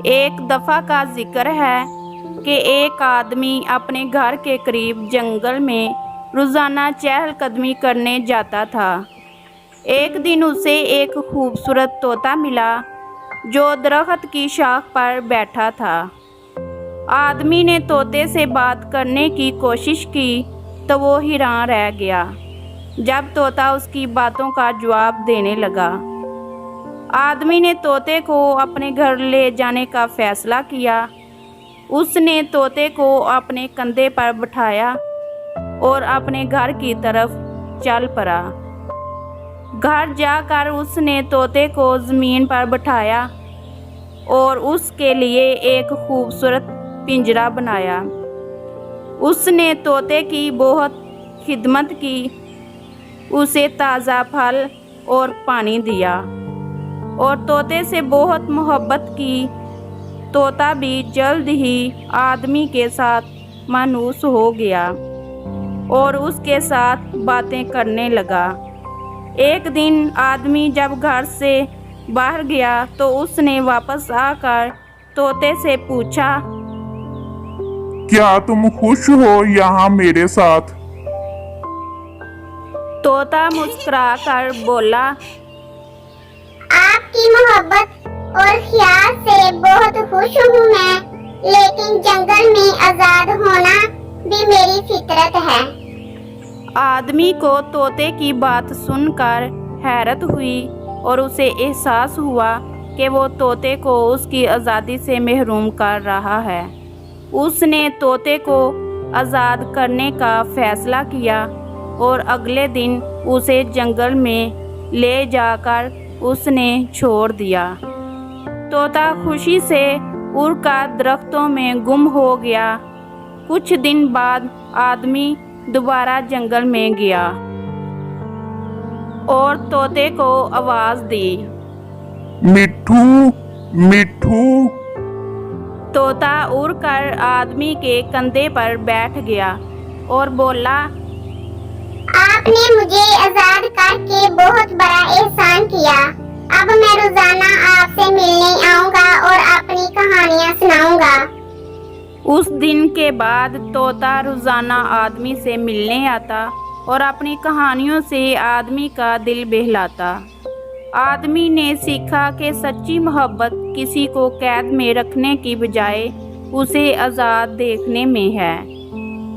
ایک دفعہ کا ذکر ہے کہ ایک آدمی اپنے گھر کے قریب جنگل میں روزانہ چہل قدمی کرنے جاتا تھا۔ ایک دن اسے ایک خوبصورت طوطا ملا جو درخت کی شاخ پر بیٹھا تھا۔ آدمی نے طوطے سے بات کرنے کی کوشش کی تو وہ حیران رہ گیا جب طوطا اس کی باتوں کا جواب دینے لگا۔ آدمی نے طوطے کو اپنے گھر لے جانے کا فیصلہ کیا۔ اس نے طوطے کو اپنے کندھے پر بٹھایا اور اپنے گھر کی طرف چل پڑا۔ گھر جا کر اس نے طوطے کو زمین پر بٹھایا اور اس کے لیے ایک خوبصورت پنجرا بنایا۔ اس نے طوطے کی بہت خدمت کی، اسے تازہ پھل اور پانی دیا اور طوطے سے بہت محبت کی۔ طوطا بھی جلد ہی آدمی کے ساتھ مانوس ہو گیا اور اس کے ساتھ باتیں کرنے لگا۔ ایک دن آدمی جب گھر سے باہر گیا تو اس نے واپس آ کر طوطے سے پوچھا، کیا تم خوش ہو یہاں میرے ساتھ؟ طوطا مسکرا کر بولا، آپ کی محبت اور خیال سے بہت خوش ہوں میں، لیکن جنگل میں آزاد ہونا بھی میری فطرت ہے۔ آدمی کو طوطے کی بات سن کر حیرت ہوئی اور اسے احساس ہوا کہ وہ طوطے کو اس کی آزادی سے محروم کر رہا ہے۔ اس نے طوطے کو آزاد کرنے کا فیصلہ کیا اور اگلے دن اسے جنگل میں لے جا کر اس نے چھوڑ دیا۔ طوطا خوشی سے اڑ کر درختوں میں گم ہو گیا۔ کچھ دن بعد آدمی دوبارہ جنگل میں گیا اور طوطے کو آواز دی، مٹھو مٹھو۔ طوطا اڑ کر آدمی کے کندھے پر بیٹھ گیا اور بولا، آپ نے مجھے آزاد کر کے بہت بڑا احسان کیا۔ اب میں روزانہ آپ سے ملنے آؤں گا اور اپنی کہانیاں سناؤں گا۔ اس دن کے بعد طوطا روزانہ آدمی سے ملنے آتا اور اپنی کہانیوں سے آدمی کا دل بہلاتا۔ آدمی نے سیکھا کہ سچی محبت کسی کو قید میں رکھنے کی بجائے اسے آزاد دیکھنے میں ہے۔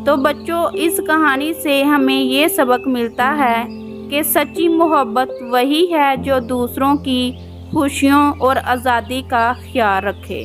تو بچوں، اس کہانی سے ہمیں یہ سبق ملتا ہے کہ سچی محبت وہی ہے جو دوسروں کی خوشیوں اور آزادی کا خیال رکھے۔